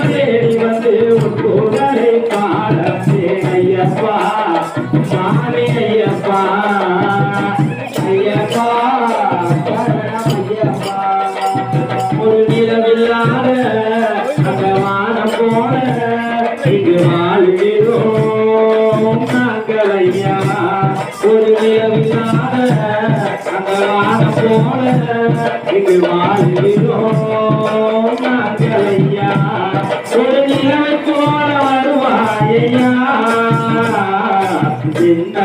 தேடி வந்து உட்கூடலை பாடே ஐயப்பா சாமி ஐயப்பா ஐயப்பா ஐயப்பா ஒரு நிலவில்லாத அந்த வானம் போல இங்கு வாழ்கிறோம் நாங்கள் ஐயா ஒரு நிலவில்லாத அந்த வானம் போல இங்கு வாழ்கிறோம் நாங்கள் ஐயா ஒரு நிலவை போல வருவாயா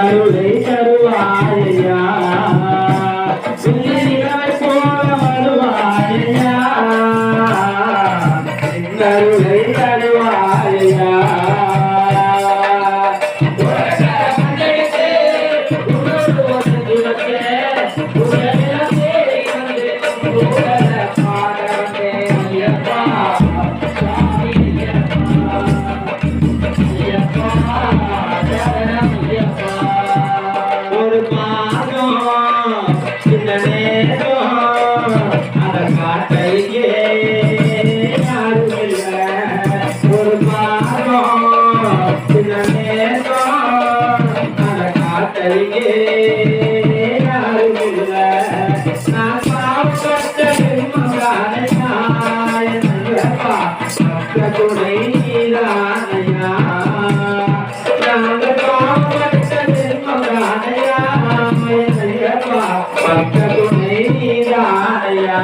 அருளை தருவாயா நிலவை போல வருவாயா அருளை தருவாயா பக்த துணை நீதானையா